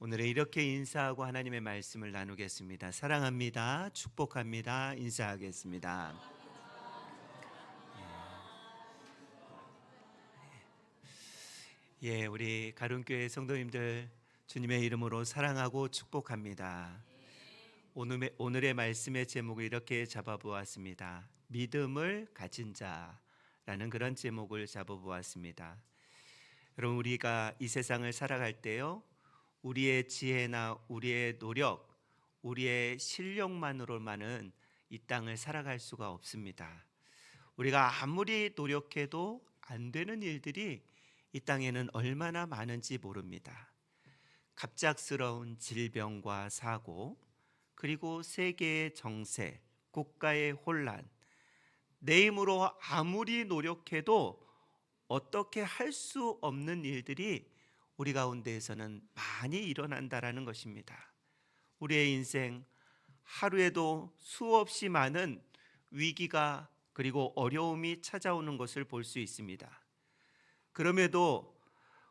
오늘은 이렇게 인사하고 하나님의 말씀을 나누겠습니다. 사랑합니다. 축복합니다. 인사하겠습니다. 우리 가론교회 성도님들 주님의 이름으로 사랑하고 축복합니다. 오늘의 말씀의 제목을 이렇게 잡아보았습니다. 믿음을 가진 자라는 그런 제목을 잡아보았습니다. 여러분, 우리가 이 세상을 살아갈 때요, 우리의 지혜나 우리의 노력, 우리의 실력만으로만은 이 땅을 살아갈 수가 없습니다. 우리가 아무리 노력해도 안 되는 일들이 이 땅에는 얼마나 많은지 모릅니다. 갑작스러운 질병과 사고, 그리고 세계의 정세, 국가의 혼란, 내 힘으로 아무리 노력해도 어떻게 할 수 없는 일들이 우리 가운데에서는 많이 일어난다라는 것입니다. 우리의 인생 하루에도 수없이 많은 위기가 그리고 어려움이 찾아오는 것을 볼 수 있습니다. 그럼에도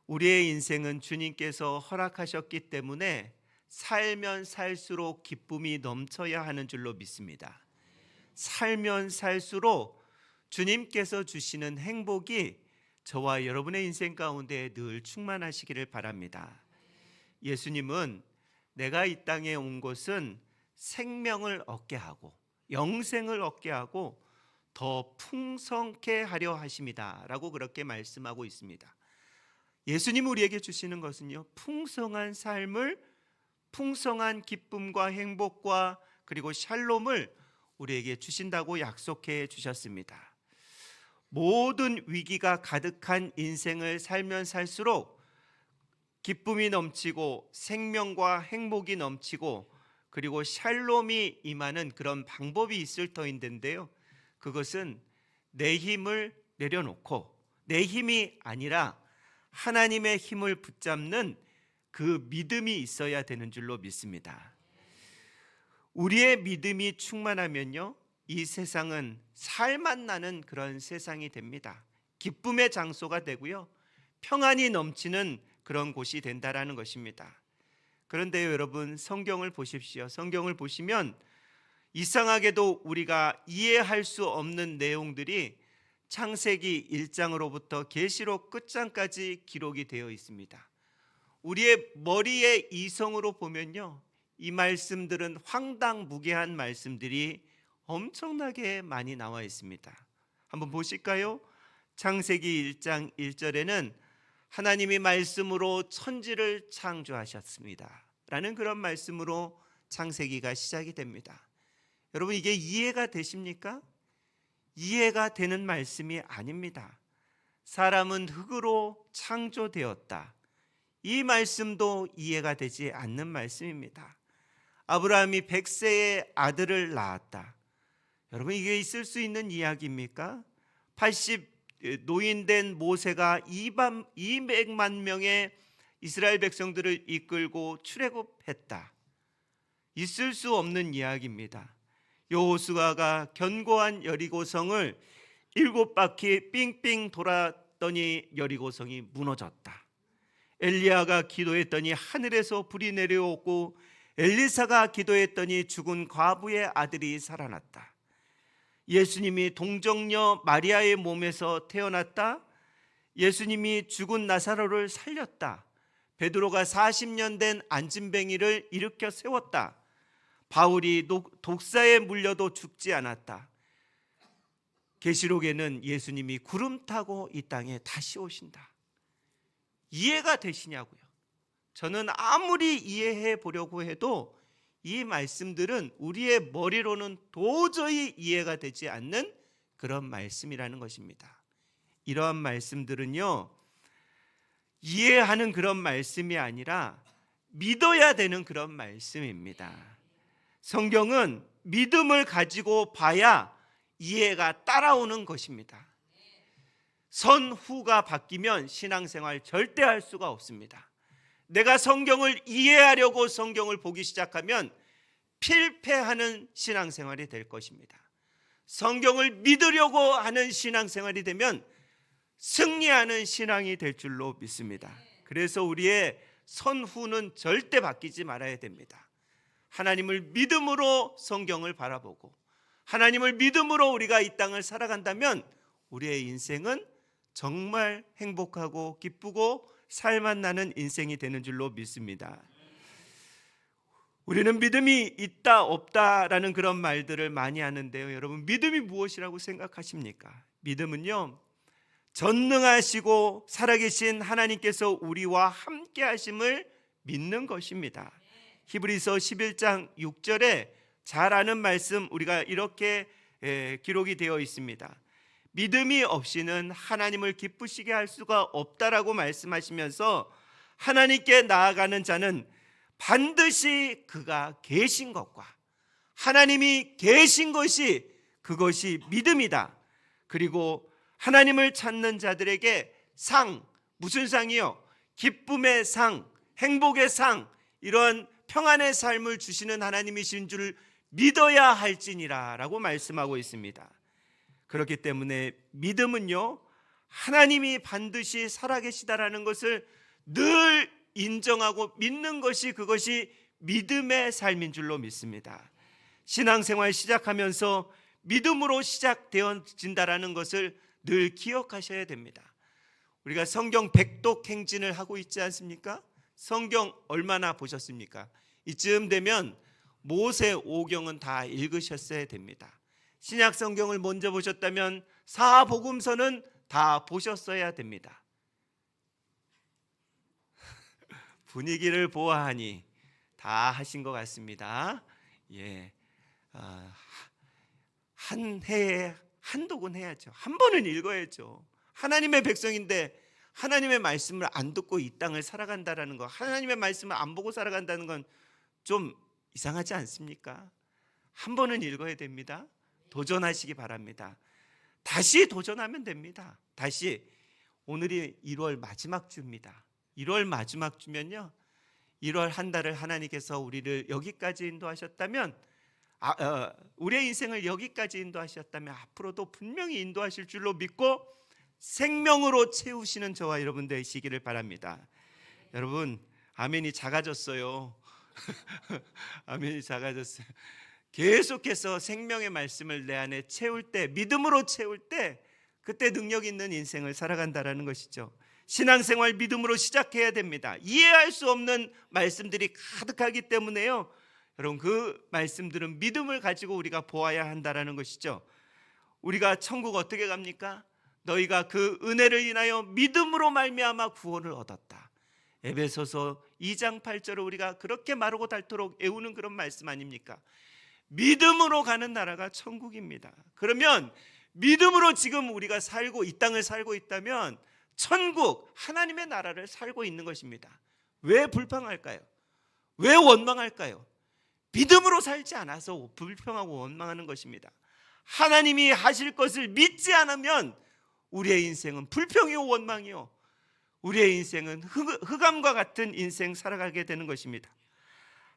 우리의 인생은 주님께서 허락하셨기 때문에 살면 살수록 기쁨이 넘쳐야 하는 줄로 믿습니다. 살면 살수록 주님께서 주시는 행복이 저와 여러분의 인생 가운데 늘 충만하시기를 바랍니다. 예수님은 내가 이 땅에 온 것은 생명을 얻게 하고 영생을 얻게 하고 더 풍성케 하려 하심이다 라고 그렇게 말씀하고 있습니다. 예수님 우리에게 주시는 것은요, 풍성한 삶을, 풍성한 기쁨과 행복과 그리고 샬롬을 우리에게 주신다고 약속해 주셨습니다. 모든 위기가 가득한 인생을 살면 살수록 기쁨이 넘치고 생명과 행복이 넘치고 그리고 샬롬이 임하는 그런 방법이 있을 터인데요, 그것은 내 힘을 내려놓고 내 힘이 아니라 하나님의 힘을 붙잡는 그 믿음이 있어야 되는 줄로 믿습니다. 우리의 믿음이 충만하면요, 이 세상은 살맛 나는 그런 세상이 됩니다. 기쁨의 장소가 되고요, 평안이 넘치는 그런 곳이 된다라는 것입니다. 그런데 여러분, 성경을 보십시오. 성경을 보시면 이상하게도 우리가 이해할 수 없는 내용들이 창세기 1장으로부터 계시록 끝장까지 기록이 되어 있습니다. 우리의 머리의 이성으로 보면요, 이 말씀들은 황당무계한 말씀들이 엄청나게 많이 나와 있습니다. 한번 보실까요? 창세기 1장 1절에는 하나님이 말씀으로 천지를 창조하셨습니다 라는 그런 말씀으로 창세기가 시작이 됩니다. 여러분, 이게 이해가 되십니까? 이해가 되는 말씀이 아닙니다. 사람은 흙으로 창조되었다, 이 말씀도 이해가 되지 않는 말씀입니다. 아브라함이 100세의 아들을 낳았다. 여러분, 이게 있을 수 있는 이야기입니까? 80 노인된 모세가 200만 명의 이스라엘 백성들을 이끌고 출애굽했다. 있을 수 없는 이야기입니다. 여호수아가 견고한 여리고성을 7바퀴 삥삥 돌았더니 여리고성이 무너졌다. 엘리야가 기도했더니 하늘에서 불이 내려오고 엘리사가 기도했더니 죽은 과부의 아들이 살아났다. 예수님이 동정녀 마리아의 몸에서 태어났다. 예수님이 죽은 나사로를 살렸다. 베드로가 40년 된 안진뱅이를 일으켜 세웠다. 바울이 독사에 물려도 죽지 않았다. 계시록에는 예수님이 구름 타고 이 땅에 다시 오신다. 이해가 되시냐고요? 저는 아무리 이해해 보려고 해도 이 말씀들은 우리의 머리로는 도저히 이해가 되지 않는 그런 말씀이라는 것입니다. 이러한 말씀들은요, 이해하는 그런 말씀이 아니라 믿어야 되는 그런 말씀입니다. 성경은 믿음을 가지고 봐야 이해가 따라오는 것입니다. 선후가 바뀌면 신앙생활 절대 할 수가 없습니다. 내가 성경을 이해하려고 성경을 보기 시작하면 필패하는 신앙생활이 될 것입니다. 성경을 믿으려고 하는 신앙생활이 되면 승리하는 신앙이 될 줄로 믿습니다. 그래서 우리의 선후는 절대 바뀌지 말아야 됩니다. 하나님을 믿음으로 성경을 바라보고 하나님을 믿음으로 우리가 이 땅을 살아간다면 우리의 인생은 정말 행복하고 기쁘고 살맛 나는 인생이 되는 줄로 믿습니다. 우리는 믿음이 있다 없다라는 그런 말들을 많이 하는데요. 여러분, 믿음이 무엇이라고 생각하십니까? 믿음은요, 전능하시고 살아계신 하나님께서 우리와 함께 하심을 믿는 것입니다. 히브리서 11장 6절에 잘 아는 말씀, 우리가 이렇게 기록이 되어 있습니다. 믿음이 없이는 하나님을 기쁘시게 할 수가 없다라고 말씀하시면서 하나님께 나아가는 자는 반드시 그가 계신 것과 하나님이 계신 것이 그것이 믿음이다. 그리고 하나님을 찾는 자들에게 상, 무슨 상이요? 기쁨의 상, 행복의 상, 이런 평안의 삶을 주시는 하나님이신 줄 믿어야 할지니라 라고 말씀하고 있습니다. 그렇기 때문에 믿음은요, 하나님이 반드시 살아계시다라는 것을 늘 인정하고 믿는 것이 그것이 믿음의 삶인 줄로 믿습니다. 신앙생활 시작하면서 믿음으로 시작되어진다라는 것을 늘 기억하셔야 됩니다. 우리가 성경 백독 행진을 하고 있지 않습니까? 성경 얼마나 보셨습니까? 이쯤 되면 모세 오경은 다 읽으셨어야 됩니다. 신약 성경을 먼저 보셨다면 사복음서는 다 보셨어야 됩니다. 분위기를 보아하니 다 하신 것 같습니다. 한 해에 한두 권 해야죠. 한 번은 읽어야죠. 하나님의 백성인데 하나님의 말씀을 안 듣고 이 땅을 살아간다라는 거, 하나님의 말씀을 안 보고 살아간다는 건 좀 이상하지 않습니까? 한 번은 읽어야 됩니다. 도전하시기 바랍니다. 다시 도전하면 됩니다. 다시. 오늘이 1월 마지막 주입니다. 1월 마지막 주면요, 1월 한 달을 하나님께서 우리를 여기까지 인도하셨다면, 우리의 인생을 여기까지 인도하셨다면 앞으로도 분명히 인도하실 줄로 믿고 생명으로 채우시는 저와 여러분 되시기를 바랍니다. 여러분, 아멘이 작아졌어요. 아멘이 작아졌어요. 계속해서 생명의 말씀을 내 안에 채울 때, 믿음으로 채울 때, 그때 능력 있는 인생을 살아간다라는 것이죠. 신앙생활 믿음으로 시작해야 됩니다. 이해할 수 없는 말씀들이 가득하기 때문에요, 여러분, 그 말씀들은 믿음을 가지고 우리가 보아야 한다라는 것이죠. 우리가 천국 어떻게 갑니까? 너희가 그 은혜를 인하여 믿음으로 말미암아 구원을 얻었다. 에베소서 2장 8절을 우리가 그렇게 마르고 닳도록 애우는 그런 말씀 아닙니까? 믿음으로 가는 나라가 천국입니다. 그러면 믿음으로 지금 우리가 살고 이 땅을 살고 있다면 천국, 하나님의 나라를 살고 있는 것입니다. 왜 불평할까요? 왜 원망할까요? 믿음으로 살지 않아서 불평하고 원망하는 것입니다. 하나님이 하실 것을 믿지 않으면 우리의 인생은 불평이요 원망이요, 우리의 인생은 흑암과 같은 인생 살아가게 되는 것입니다.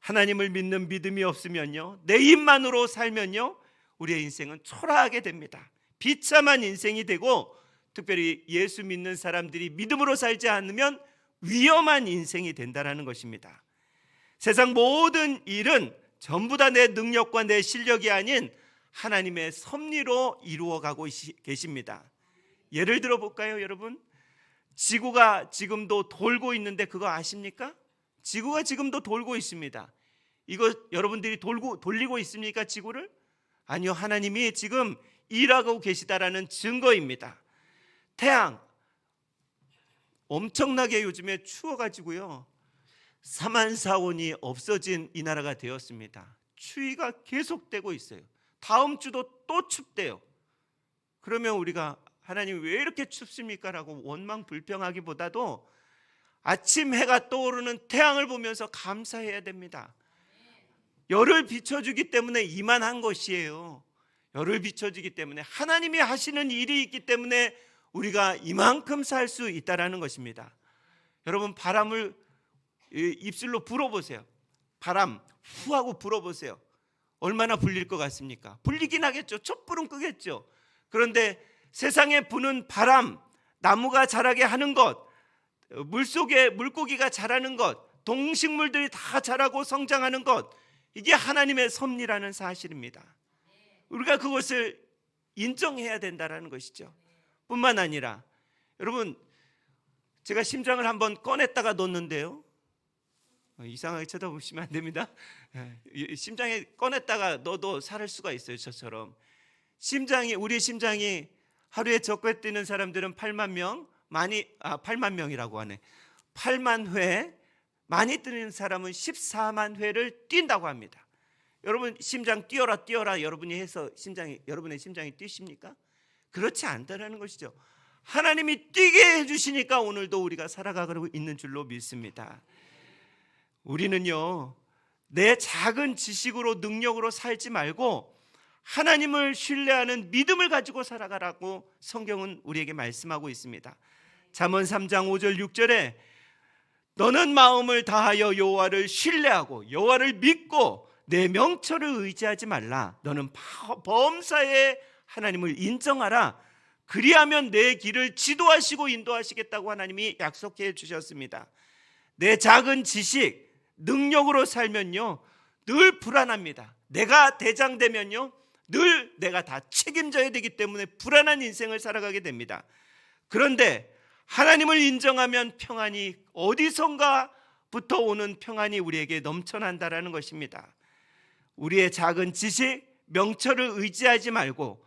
하나님을 믿는 믿음이 없으면요, 내 입만으로 살면요, 우리의 인생은 초라하게 됩니다. 비참한 인생이 되고, 특별히 예수 믿는 사람들이 믿음으로 살지 않으면 위험한 인생이 된다는 것입니다. 세상 모든 일은 전부 다 내 능력과 내 실력이 아닌 하나님의 섭리로 이루어가고 계십니다. 예를 들어 볼까요, 여러분? 지구가 지금도 돌고 있는데 그거 아십니까? 지구가 지금도 돌고 있습니다. 이거 여러분들이 돌리고 있습니까, 지구를? 아니요, 하나님이 지금 일하고 계시다라는 증거입니다. 태양, 엄청나게 요즘에 추워가지고요, 사만사원이 없어진 이 나라가 되었습니다. 추위가 계속되고 있어요. 다음 주도 또 춥대요. 그러면 우리가 하나님 왜 이렇게 춥습니까? 라고 원망 불평하기보다도 아침 해가 떠오르는 태양을 보면서 감사해야 됩니다. 열을 비춰주기 때문에 이만한 것이에요. 열을 비춰주기 때문에, 하나님이 하시는 일이 있기 때문에 우리가 이만큼 살 수 있다는 것입니다. 여러분, 바람을 입술로 불어보세요. 바람 후 하고 불어보세요. 얼마나 불릴 것 같습니까? 불리긴 하겠죠. 촛불은 끄겠죠. 그런데 세상에 부는 바람, 나무가 자라게 하는 것, 물속에 물고기가 자라는 것, 동식물들이 다 자라고 성장하는 것, 이게 하나님의 섭리라는 사실입니다. 우리가 그것을 인정해야 된다는 것이죠. 뿐만 아니라 여러분, 제가 심장을 한번 꺼냈다가 놓는데요, 이상하게 쳐다보시면 안 됩니다. 심장에 꺼냈다가 넣어도 살을 수가 있어요. 저처럼 우리 심장이 하루에 적게 뛰는 사람들은 8만 명, 8만 명이라고 하네. 8만 회, 많이 뛰는 사람은 14만 회를 뛴다고 합니다. 여러분, 심장 뛰어라 여러분이 해서 여러분의 심장이 뛰십니까? 그렇지 않다라는 것이죠. 하나님이 뛰게 해주시니까 오늘도 우리가 살아가고 있는 줄로 믿습니다. 우리는요, 내 작은 지식으로 능력으로 살지 말고 하나님을 신뢰하는 믿음을 가지고 살아가라고 성경은 우리에게 말씀하고 있습니다. 잠언 3장 5절 6절에 너는 마음을 다하여 여호와를 신뢰하고 여호와를 믿고 내 명철을 의지하지 말라. 너는 범사에 하나님을 인정하라. 그리하면 내 길을 지도하시고 인도하시겠다고 하나님이 약속해 주셨습니다. 내 작은 지식, 능력으로 살면요, 늘 불안합니다. 내가 대장 되면요, 늘 내가 다 책임져야 되기 때문에 불안한 인생을 살아가게 됩니다. 그런데 하나님을 인정하면 평안이 어디선가부터 오는 평안이 우리에게 넘쳐난다라는 것입니다. 우리의 작은 지식, 명철을 의지하지 말고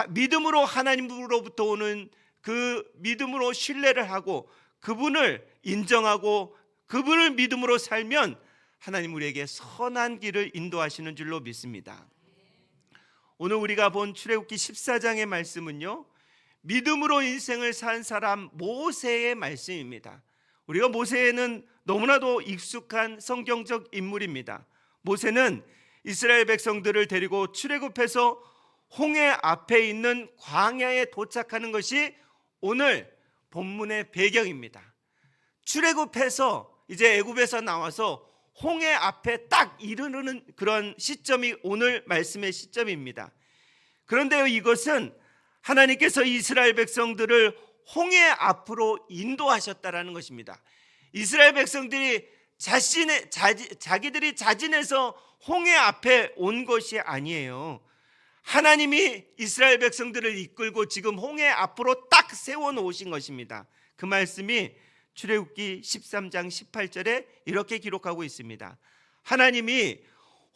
믿음으로 하나님으로부터 오는 그 믿음으로 신뢰를 하고 그분을 인정하고 그분을 믿음으로 살면 하나님 우리에게 선한 길을 인도하시는 줄로 믿습니다. 오늘 우리가 본 출애굽기 14장의 말씀은요, 믿음으로 인생을 산 사람 모세의 말씀입니다. 우리가 모세는 너무나도 익숙한 성경적 인물입니다. 모세는 이스라엘 백성들을 데리고 출애굽해서 홍해 앞에 있는 광야에 도착하는 것이 오늘 본문의 배경입니다. 출애굽해서 이제 애굽에서 나와서 홍해 앞에 딱 이르는 그런 시점이 오늘 말씀의 시점입니다. 그런데 이것은 하나님께서 이스라엘 백성들을 홍해 앞으로 인도하셨다라는 것입니다. 이스라엘 백성들이 자기들이 자진해서 홍해 앞에 온 것이 아니에요. 하나님이 이스라엘 백성들을 이끌고 지금 홍해 앞으로 딱 세워놓으신 것입니다. 그 말씀이 출애굽기 13장 18절에 이렇게 기록하고 있습니다. 하나님이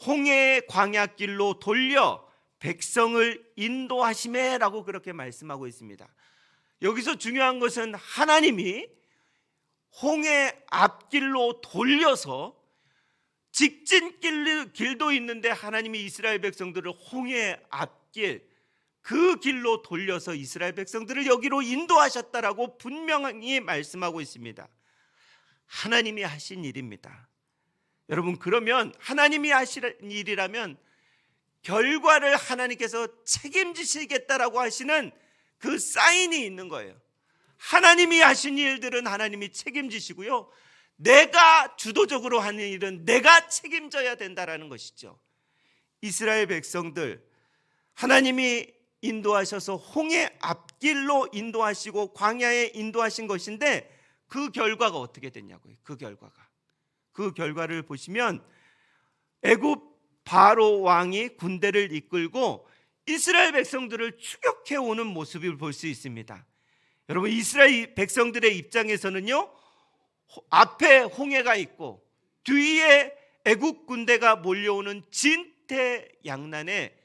홍해의 광야길로 돌려 백성을 인도하시매라고 그렇게 말씀하고 있습니다. 여기서 중요한 것은 하나님이 홍해 앞길로 돌려서 직진 길도 있는데 하나님이 이스라엘 백성들을 홍해 앞길 그 길로 돌려서 이스라엘 백성들을 여기로 인도하셨다라고 분명히 말씀하고 있습니다. 하나님이 하신 일입니다. 여러분, 그러면 하나님이 하신 일이라면 결과를 하나님께서 책임지시겠다라고 하시는 그 사인이 있는 거예요. 하나님이 하신 일들은 하나님이 책임지시고요, 내가 주도적으로 하는 일은 내가 책임져야 된다라는 것이죠. 이스라엘 백성들 하나님이 인도하셔서 홍해 앞길로 인도하시고 광야에 인도하신 것인데 그 결과가 어떻게 됐냐고요. 그 결과를 보시면 애굽 바로 왕이 군대를 이끌고 이스라엘 백성들을 추격해 오는 모습을 볼 수 있습니다. 여러분, 이스라엘 백성들의 입장에서는요, 앞에 홍해가 있고 뒤에 애국 군대가 몰려오는 진퇴양난의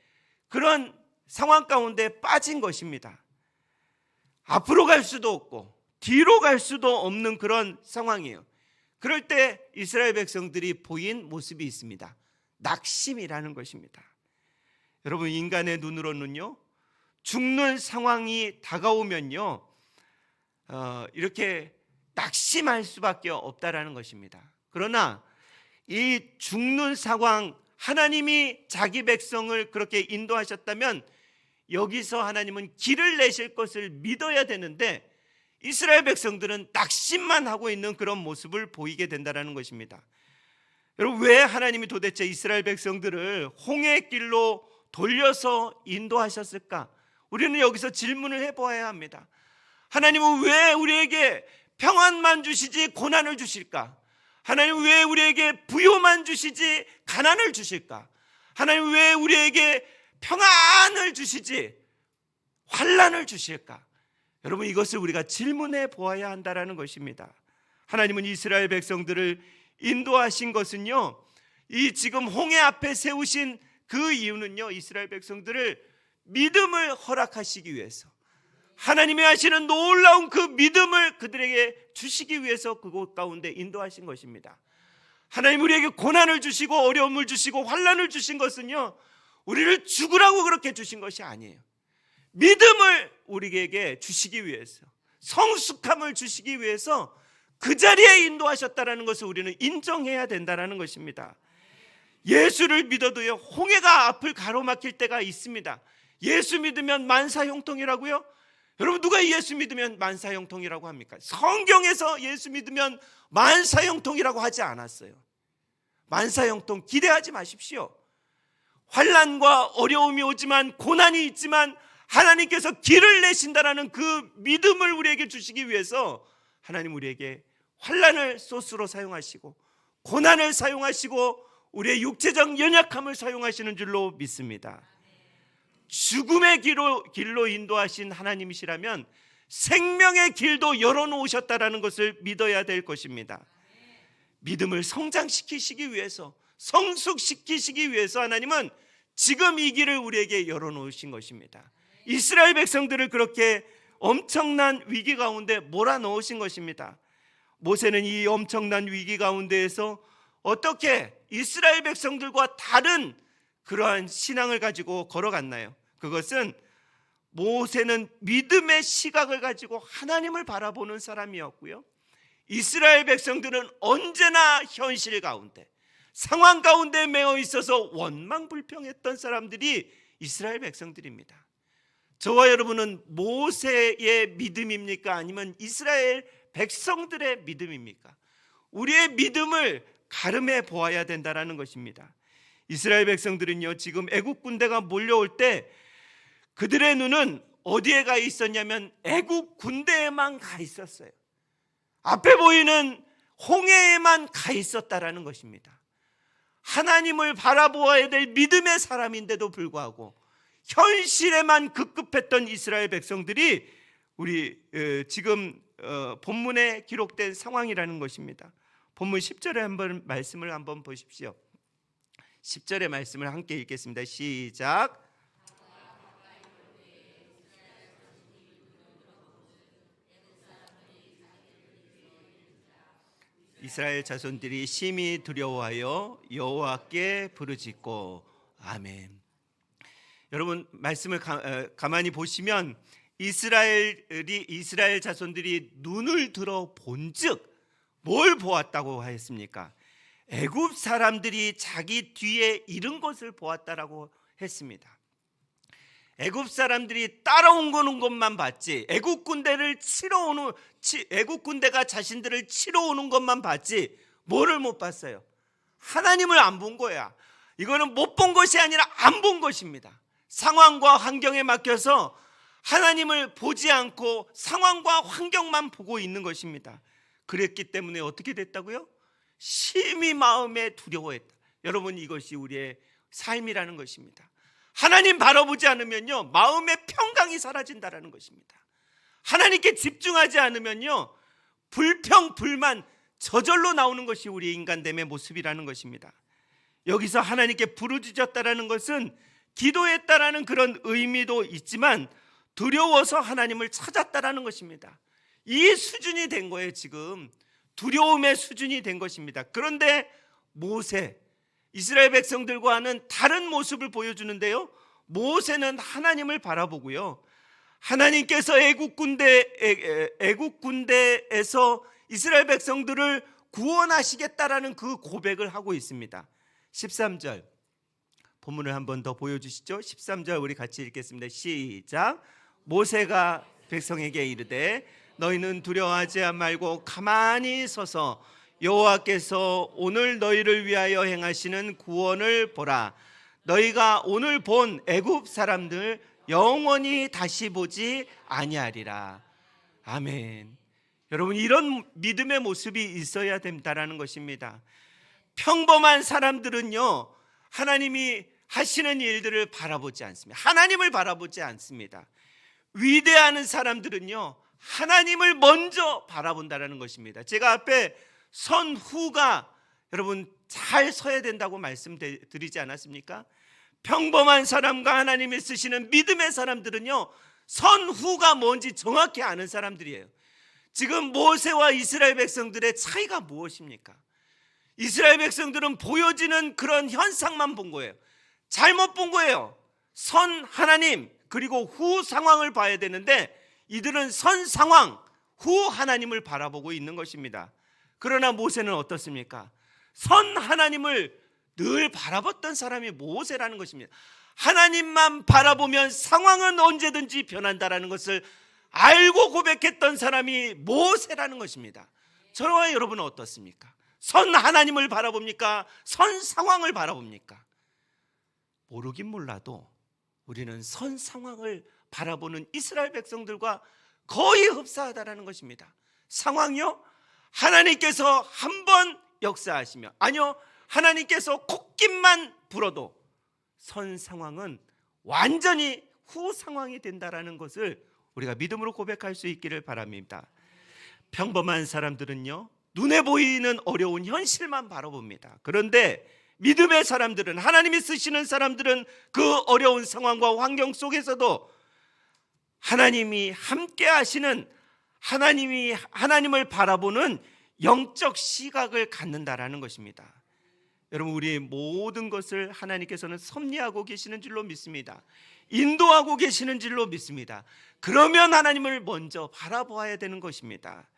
그런 상황 가운데 빠진 것입니다. 앞으로 갈 수도 없고 뒤로 갈 수도 없는 그런 상황이에요. 그럴 때 이스라엘 백성들이 보인 모습이 있습니다. 낙심이라는 것입니다. 여러분, 인간의 눈으로는요, 죽는 상황이 다가오면요, 이렇게 낙심할 수밖에 없다라는 것입니다. 그러나 이 죽는 상황, 하나님이 자기 백성을 그렇게 인도하셨다면 여기서 하나님은 길을 내실 것을 믿어야 되는데 이스라엘 백성들은 낙심만 하고 있는 그런 모습을 보이게 된다는 것입니다. 여러분, 왜 하나님이 도대체 이스라엘 백성들을 홍해 길로 돌려서 인도하셨을까? 우리는 여기서 질문을 해보아야 합니다. 하나님은 왜 우리에게 평안만 주시지 고난을 주실까? 하나님 왜 우리에게 부요만 주시지 가난을 주실까? 하나님 왜 우리에게 평안을 주시지 환난을 주실까? 여러분, 이것을 우리가 질문해 보아야 한다는 것입니다. 하나님은 이스라엘 백성들을 인도하신 것은요, 이 지금 홍해 앞에 세우신 그 이유는요, 이스라엘 백성들을 믿음을 허락하시기 위해서, 하나님이 하시는 놀라운 그 믿음을 그들에게 주시기 위해서 그곳 가운데 인도하신 것입니다. 하나님 우리에게 고난을 주시고 어려움을 주시고 환난을 주신 것은요, 우리를 죽으라고 그렇게 주신 것이 아니에요. 믿음을 우리에게 주시기 위해서, 성숙함을 주시기 위해서 그 자리에 인도하셨다는 것을 우리는 인정해야 된다는 것입니다. 예수를 믿어도요, 홍해가 앞을 가로막힐 때가 있습니다. 예수 믿으면 만사형통이라고요? 여러분, 누가 예수 믿으면 만사형통이라고 합니까? 성경에서 예수 믿으면 만사형통이라고 하지 않았어요. 만사형통 기대하지 마십시오. 환난과 어려움이 오지만, 고난이 있지만 하나님께서 길을 내신다라는 그 믿음을 우리에게 주시기 위해서 하나님 우리에게 환난을 소스로 사용하시고 고난을 사용하시고 우리의 육체적 연약함을 사용하시는 줄로 믿습니다. 죽음의 길로 인도하신 하나님이시라면 생명의 길도 열어놓으셨다는 것을 믿어야 될 것입니다. 믿음을 성장시키시기 위해서, 성숙시키시기 위해서 하나님은 지금 이 길을 우리에게 열어놓으신 것입니다. 이스라엘 백성들을 그렇게 엄청난 위기 가운데 몰아넣으신 것입니다. 모세는 이 엄청난 위기 가운데에서 어떻게 이스라엘 백성들과 다른 그러한 신앙을 가지고 걸어갔나요? 그것은 모세는 믿음의 시각을 가지고 하나님을 바라보는 사람이었고요, 이스라엘 백성들은 언제나 현실 가운데, 상황 가운데 매어 있어서 원망불평했던 사람들이 이스라엘 백성들입니다. 저와 여러분은 모세의 믿음입니까? 아니면 이스라엘 백성들의 믿음입니까? 우리의 믿음을 가름해 보아야 된다는 것입니다. 이스라엘 백성들은요, 지금 애국 군대가 몰려올 때 그들의 눈은 어디에 가 있었냐면 애국 군대에만 가 있었어요. 앞에 보이는 홍해에만 가 있었다라는 것입니다. 하나님을 바라보아야 될 믿음의 사람인데도 불구하고 현실에만 급급했던 이스라엘 백성들이 우리 지금 본문에 기록된 상황이라는 것입니다. 본문 10절에 한번 말씀을 한번 보십시오. 10절의 말씀을 함께 읽겠습니다. 시작. 이스라엘 자손들이 심히 두려워하여 여호와께 부르짖고. 아멘. 여러분, 말씀을 가만히 보시면 이스라엘 자손들이 눈을 들어 본즉 뭘 보았다고 하였습니까? 애굽 사람들이 자기 뒤에 이른 것을 보았다라고 했습니다. 애굽 사람들이 따라오는 것만 봤지, 애굽 군대가 자신들을 치러 오는 것만 봤지 뭐를 못 봤어요? 하나님을 안 본 거야. 이거는 못 본 것이 아니라 안 본 것입니다. 상황과 환경에 맡겨서 하나님을 보지 않고 상황과 환경만 보고 있는 것입니다. 그랬기 때문에 어떻게 됐다고요? 심히 마음에 두려워했다. 여러분, 이것이 우리의 삶이라는 것입니다. 하나님 바라보지 않으면요, 마음의 평강이 사라진다라는 것입니다. 하나님께 집중하지 않으면요, 불평, 불만, 저절로 나오는 것이 우리의 인간됨의 모습이라는 것입니다. 여기서 하나님께 부르짖었다라는 것은 기도했다라는 그런 의미도 있지만 두려워서 하나님을 찾았다라는 것입니다. 이 수준이 된 거예요. 지금 두려움의 수준이 된 것입니다. 그런데 모세, 이스라엘 백성들과는 다른 모습을 보여주는데요, 모세는 하나님을 바라보고요, 하나님께서 애국 군대에서 이스라엘 백성들을 구원하시겠다라는 그 고백을 하고 있습니다. 13절 본문을 한 번 더 보여주시죠. 13절 우리 같이 읽겠습니다. 시작. 모세가 백성에게 이르되 너희는 두려워하지 말고 가만히 서서 여호와께서 오늘 너희를 위하여 행하시는 구원을 보라. 너희가 오늘 본 애굽 사람들 영원히 다시 보지 아니하리라. 아멘. 여러분, 이런 믿음의 모습이 있어야 된다는 것입니다. 평범한 사람들은요, 하나님이 하시는 일들을 바라보지 않습니다. 하나님을 바라보지 않습니다. 위대한 사람들은요, 하나님을 먼저 바라본다는 것입니다. 제가 앞에 선후가 여러분 잘 서야 된다고 말씀드리지 않았습니까? 평범한 사람과 하나님이 쓰시는 믿음의 사람들은요, 선후가 뭔지 정확히 아는 사람들이에요. 지금 모세와 이스라엘 백성들의 차이가 무엇입니까? 이스라엘 백성들은 보여지는 그런 현상만 본 거예요. 잘못 본 거예요. 선 하나님 그리고 후 상황을 봐야 되는데 이들은 선 상황, 후 하나님을 바라보고 있는 것입니다. 그러나 모세는 어떻습니까? 선 하나님을 늘 바라봤던 사람이 모세라는 것입니다. 하나님만 바라보면 상황은 언제든지 변한다라는 것을 알고 고백했던 사람이 모세라는 것입니다. 저와 여러분은 어떻습니까? 선 하나님을 바라봅니까? 선 상황을 바라봅니까? 모르긴 몰라도 우리는 선 상황을 바라보는 이스라엘 백성들과 거의 흡사하다라는 것입니다. 상황이요? 하나님께서 한 번 역사하시며, 아니요, 하나님께서 콧깃만 불어도 선 상황은 완전히 후 상황이 된다라는 것을 우리가 믿음으로 고백할 수 있기를 바랍니다. 평범한 사람들은요, 눈에 보이는 어려운 현실만 바라봅니다. 그런데 믿음의 사람들은, 하나님이 쓰시는 사람들은 그 어려운 상황과 환경 속에서도 하나님이 함께 하시는, 하나님을 바라보는 영적 시각을 갖는다라는 것입니다. 여러분, 우리 모든 것을 하나님께서는 섭리하고 계시는 줄로 믿습니다. 인도하고 계시는 줄로 믿습니다. 그러면 하나님을 먼저 바라보아야 되는 것입니다.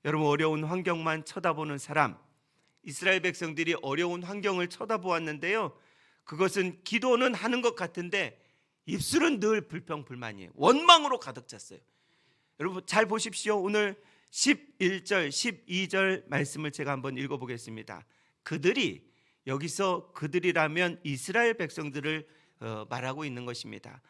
여러분, 어려운 환경만 쳐다보는 사람, 이스라엘 백성들이 어려운 환경을 쳐다보았는데요, 그것은 기도는 하는 것 같은데 입술은 늘 불평불만이에요. 원망으로 가득 찼어요. 여러분 잘 보십시오. 오늘 11절 12절 말씀을 제가 한번 읽어보겠습니다. 그들이, 여기서 그들이라면 이스라엘 백성들을 말하고 있는 것입니다.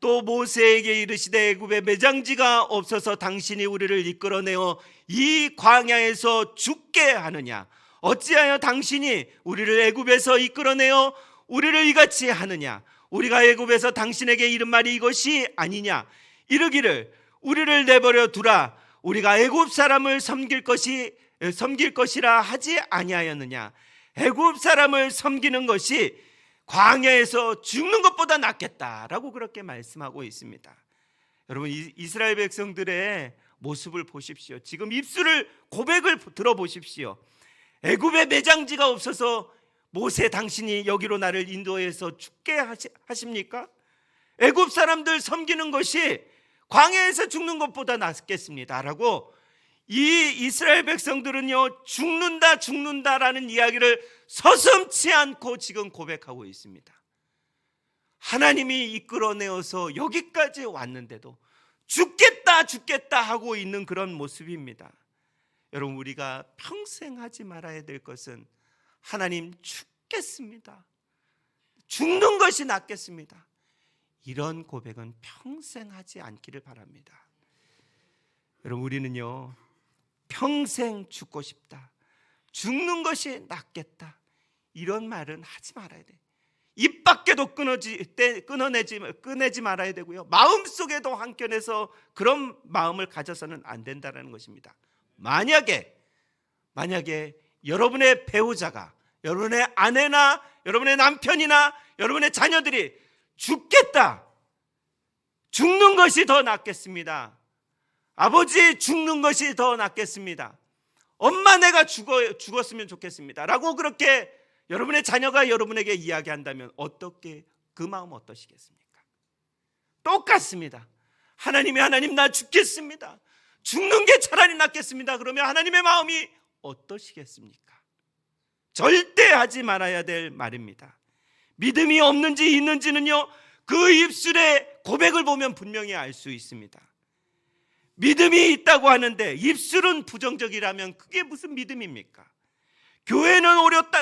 또 모세에게 이르시되 애굽에 매장지가 없어서 당신이 우리를 이끌어내어 이 광야에서 죽게 하느냐? 어찌하여 당신이 우리를 애굽에서 이끌어내어 우리를 이같이 하느냐? 우리가 애굽에서 당신에게 이른 말이 이것이 아니냐? 이르기를 우리를 내버려 두라. 우리가 애굽 사람을 섬길 것이라 하지 아니하였느냐? 애굽 사람을 섬기는 것이 광야에서 죽는 것보다 낫겠다라고 그렇게 말씀하고 있습니다. 여러분, 이스라엘 백성들의 모습을 보십시오. 지금 입술을 고백을 들어보십시오. 애굽에 매장지가 없어서 모세, 당신이 여기로 나를 인도해서 죽게 하십니까? 애굽 사람들 섬기는 것이 광야에서 죽는 것보다 낫겠습니다 라고 이 이스라엘 백성들은요, 죽는다라는 이야기를 서슴지 않고 지금 고백하고 있습니다. 하나님이 이끌어내어서 여기까지 왔는데도 죽겠다 하고 있는 그런 모습입니다. 여러분, 우리가 평생 하지 말아야 될 것은 하나님 죽겠습니다, 죽는 것이 낫겠습니다, 이런 고백은 평생 하지 않기를 바랍니다. 여러분, 우리는요, 평생 죽고 싶다, 죽는 것이 낫겠다, 이런 말은 하지 말아야 돼. 입 밖에도 꺼내지 말아야 되고요, 마음속에도 한켠에서 그런 마음을 가져서는 안 된다는 것입니다. 만약에 여러분의 배우자가, 여러분의 아내나 여러분의 남편이나 여러분의 자녀들이 죽겠다, 죽는 것이 더 낫겠습니다, 아버지 죽는 것이 더 낫겠습니다, 엄마 내가 죽었으면 좋겠습니다 라고 그렇게 여러분의 자녀가 여러분에게 이야기한다면 어떻게, 그 마음 어떠시겠습니까? 똑같습니다. 하나님 나 죽겠습니다, 죽는 게 차라리 낫겠습니다, 그러면 하나님의 마음이 어떠시겠습니까? 절대 하지 말아야 될 말입니다. 믿음이 없는지 있는지는요, 그 입술의 고백을 보면 분명히 알 수 있습니다. 믿음이 있다고 하는데 입술은 부정적이라면 그게 무슨 믿음입니까? 교회는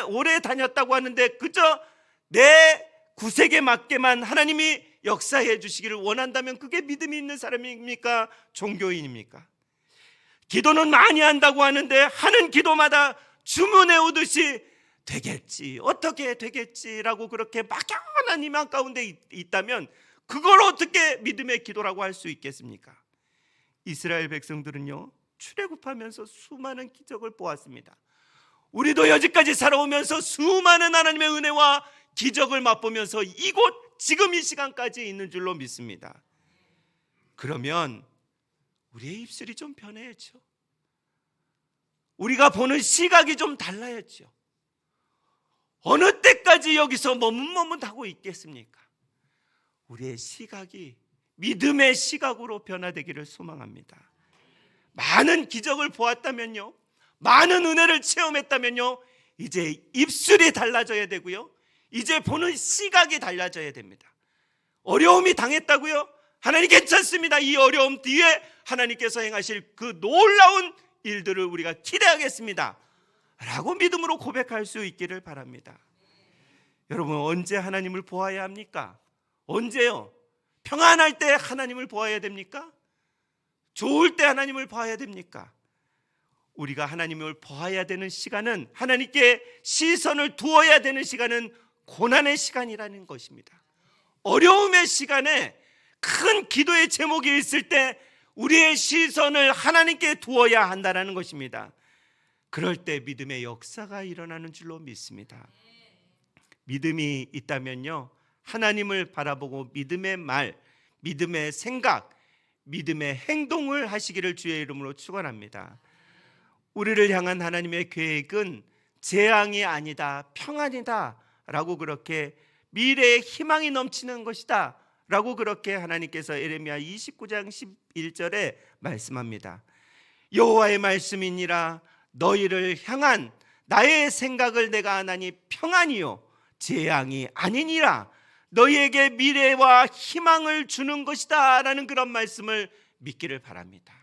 오래 다녔다고 하는데 그저 내 구색에 맞게만 하나님이 역사해 주시기를 원한다면 그게 믿음이 있는 사람입니까? 종교인입니까? 기도는 많이 한다고 하는데 하는 기도마다 주문해 오듯이 되겠지, 어떻게 되겠지라고 그렇게 막연한 희망 가운데 있다면 그걸 어떻게 믿음의 기도라고 할 수 있겠습니까? 이스라엘 백성들은요, 출애굽하면서 수많은 기적을 보았습니다. 우리도 여지까지 살아오면서 수많은 하나님의 은혜와 기적을 맛보면서 이곳 지금 이 시간까지 있는 줄로 믿습니다. 그러면 우리의 입술이 좀 변해야죠. 우리가 보는 시각이 좀 달라야죠. 어느 때까지 여기서 머뭇머뭇하고 있겠습니까? 우리의 시각이 믿음의 시각으로 변화되기를 소망합니다. 많은 기적을 보았다면요, 많은 은혜를 체험했다면요, 이제 입술이 달라져야 되고요, 이제 보는 시각이 달라져야 됩니다. 어려움이 당했다고요? 하나님 괜찮습니다. 이 어려움 뒤에 하나님께서 행하실 그 놀라운 일들을 우리가 기대하겠습니다 라고 믿음으로 고백할 수 있기를 바랍니다. 여러분, 언제 하나님을 보아야 합니까? 언제요? 평안할 때 하나님을 보아야 됩니까? 좋을 때 하나님을 봐야 됩니까? 우리가 하나님을 보아야 되는 시간은, 하나님께 시선을 두어야 되는 시간은 고난의 시간이라는 것입니다. 어려움의 시간에 큰 기도의 제목이 있을 때 우리의 시선을 하나님께 두어야 한다는 것입니다. 그럴 때 믿음의 역사가 일어나는 줄로 믿습니다. 믿음이 있다면요, 하나님을 바라보고 믿음의 말, 믿음의 생각, 믿음의 행동을 하시기를 주의 이름으로 축원합니다. 우리를 향한 하나님의 계획은 재앙이 아니다, 평안이다 라고, 그렇게 미래에 희망이 넘치는 것이다 라고 그렇게 하나님께서 예레미야 29장 11절에 말씀합니다. 여호와의 말씀이니라, 너희를 향한 나의 생각을 내가 하나니 평안이요 재앙이 아니니라, 너희에게 미래와 희망을 주는 것이다 라는 그런 말씀을 믿기를 바랍니다.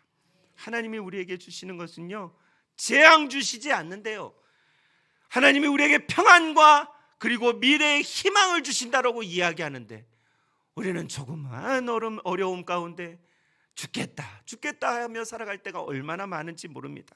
하나님이 우리에게 주시는 것은요, 재앙 주시지 않는데요, 하나님이 우리에게 평안과 그리고 미래의 희망을 주신다라고 이야기하는데, 우리는 조그만 어려움 가운데 죽겠다 하며 살아갈 때가 얼마나 많은지 모릅니다.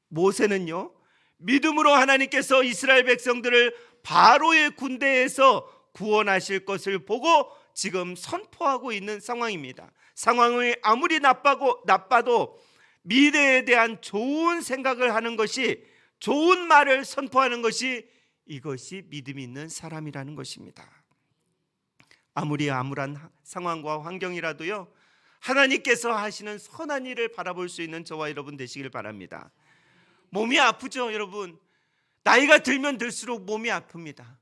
모세는요, 믿음으로 하나님께서 이스라엘 백성들을 바로의 군대에서 구원하실 것을 보고 지금 선포하고 있는 상황입니다. 상황이 아무리 나빠도 미래에 대한 좋은 생각을 하는 것이, 좋은 말을 선포하는 것이, 이것이 믿음이 있는 사람이라는 것입니다. 아무리 암울한 상황과 환경이라도요, 하나님께서 하시는 선한 일을 바라볼 수 있는 저와 여러분 되시길 바랍니다. 몸이 아프죠, 여러분? 나이가 들면 들수록 몸이 아픕니다.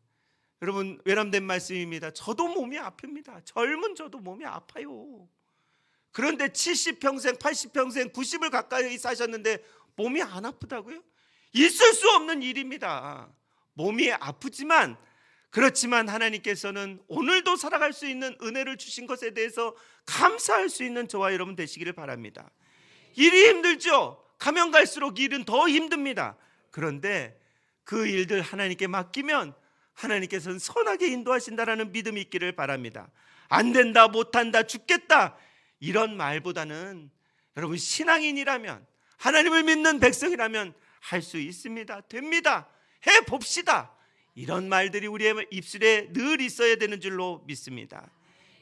여러분, 외람된 말씀입니다. 저도 몸이 아픕니다. 젊은 저도 몸이 아파요. 그런데 70평생, 80평생, 90을 가까이 사셨는데 몸이 안 아프다고요? 있을 수 없는 일입니다. 몸이 아프지만, 그렇지만 하나님께서는 오늘도 살아갈 수 있는 은혜를 주신 것에 대해서 감사할 수 있는 저와 여러분 되시기를 바랍니다. 일이 힘들죠? 가면 갈수록 일은 더 힘듭니다. 그런데 그 일들 하나님께 맡기면 하나님께서는 선하게 인도하신다라는 믿음이 있기를 바랍니다. 안 된다, 못한다, 죽겠다 이런 말보다는, 여러분 신앙인이라면, 하나님을 믿는 백성이라면 할 수 있습니다, 됩니다, 해봅시다, 이런 말들이 우리의 입술에 늘 있어야 되는 줄로 믿습니다.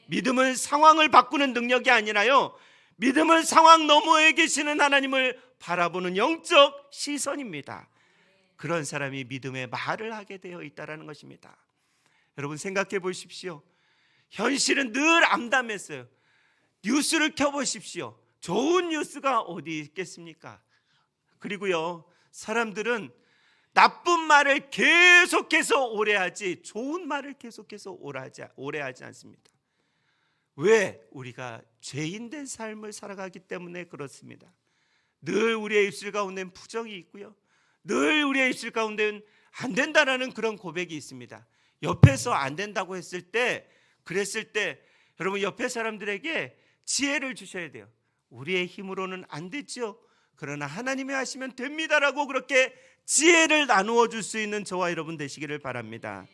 믿음은 상황을 바꾸는 능력이 아니라요, 믿음은 상황 너머에 계시는 하나님을 바라보는 영적 시선입니다. 그런 사람이 믿음의 말을 하게 되어 있다는 것입니다. 여러분 생각해 보십시오. 현실은 늘 암담했어요. 뉴스를 켜보십시오. 좋은 뉴스가 어디 있겠습니까? 그리고요, 사람들은 나쁜 말을 계속해서 오래 하지 좋은 말을 계속해서 오래 하지 않습니다. 왜? 우리가 죄인된 삶을 살아가기 때문에 그렇습니다. 늘 우리의 입술 가운데는 부정이 있고요, 늘 우리의 입술 가운데는 안 된다라는 그런 고백이 있습니다. 옆에서 안 된다고 그랬을 때 여러분, 옆에 사람들에게 지혜를 주셔야 돼요. 우리의 힘으로는 안 되죠, 그러나 하나님이 하시면 됩니다라고 그렇게 지혜를 나누어 줄 수 있는 저와 여러분 되시기를 바랍니다.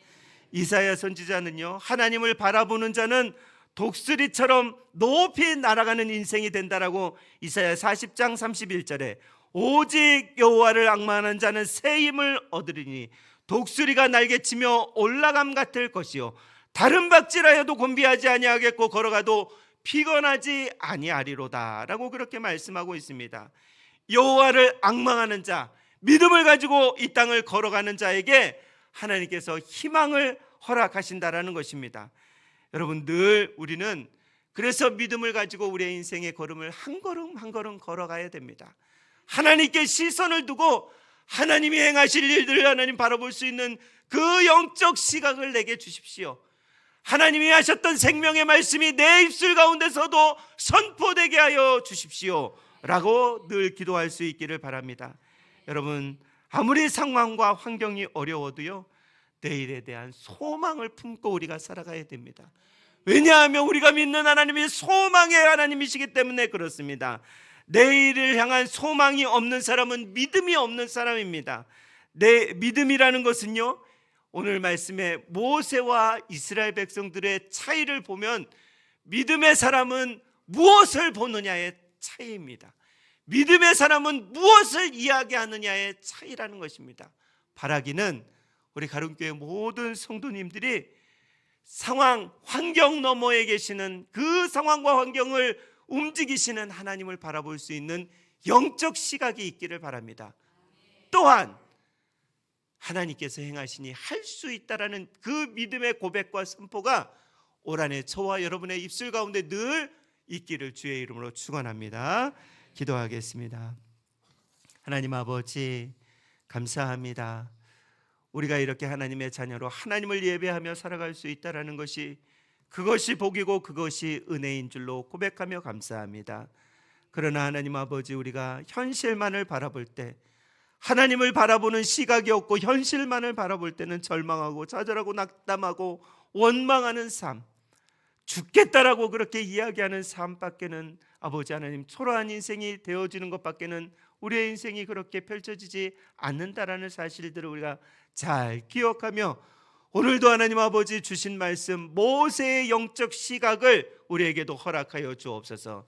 이사야 선지자는요, 하나님을 바라보는 자는 독수리처럼 높이 날아가는 인생이 된다라고 이사야 40장 31절에 오직 여호와를 앙망하는 자는 새 힘을 얻으리니 독수리가 날개치며 올라감 같을 것이요 다른 박질하여도 곤비하지 아니하겠고 걸어가도 피곤하지 아니하리로다 라고 그렇게 말씀하고 있습니다. 여호와를 앙망하는 자, 믿음을 가지고 이 땅을 걸어가는 자에게 하나님께서 희망을 허락하신다라는 것입니다. 여러분, 늘 우리는 그래서 믿음을 가지고 우리의 인생의 걸음을 한 걸음 한 걸음 걸어가야 됩니다. 하나님께 시선을 두고 하나님이 행하실 일들을 하나님 바라볼 수 있는 그 영적 시각을 내게 주십시오. 하나님이 하셨던 생명의 말씀이 내 입술 가운데서도 선포되게 하여 주십시오 라고 늘 기도할 수 있기를 바랍니다. 여러분, 아무리 상황과 환경이 어려워도요, 내일에 대한 소망을 품고 우리가 살아가야 됩니다. 왜냐하면 우리가 믿는 하나님이 소망의 하나님이시기 때문에 그렇습니다. 내일을 향한 소망이 없는 사람은 믿음이 없는 사람입니다. 내 믿음이라는 것은요, 오늘 말씀에 모세와 이스라엘 백성들의 차이를 보면 믿음의 사람은 무엇을 보느냐의 차이입니다. 믿음의 사람은 무엇을 이야기하느냐의 차이라는 것입니다. 바라기는 우리 가름교회 모든 성도님들이 상황, 환경 너머에 계시는 그 상황과 환경을 움직이시는 하나님을 바라볼 수 있는 영적 시각이 있기를 바랍니다. 또한 하나님께서 행하시니 할 수 있다라는 그 믿음의 고백과 선포가 올 한해 저와 여러분의 입술 가운데 늘 있기를 주의 이름으로 축원합니다. 기도하겠습니다. 하나님 아버지, 감사합니다. 우리가 이렇게 하나님의 자녀로 하나님을 예배하며 살아갈 수 있다라는 것이, 그것이 복이고 그것이 은혜인 줄로 고백하며 감사합니다. 그러나 하나님 아버지, 우리가 현실만을 바라볼 때, 하나님을 바라보는 시각이 없고 현실만을 바라볼 때는 절망하고 좌절하고 낙담하고 원망하는 삶, 죽겠다라고 그렇게 이야기하는 삶밖에는, 아버지 하나님, 초라한 인생이 되어지는 것밖에는 우리의 인생이 그렇게 펼쳐지지 않는다라는 사실들을 우리가 잘 기억하며, 오늘도 하나님 아버지 주신 말씀 모세의 영적 시각을 우리에게도 허락하여 주옵소서.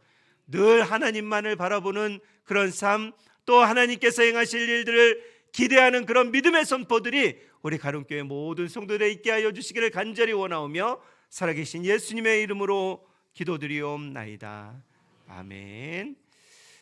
늘 하나님만을 바라보는 그런 삶, 또 하나님께서 행하실 일들을 기대하는 그런 믿음의 선포들이 우리 가름교회 모든 성도들에 있게 하여 주시기를 간절히 원하오며 살아계신 예수님의 이름으로 기도드리옵나이다. 아멘.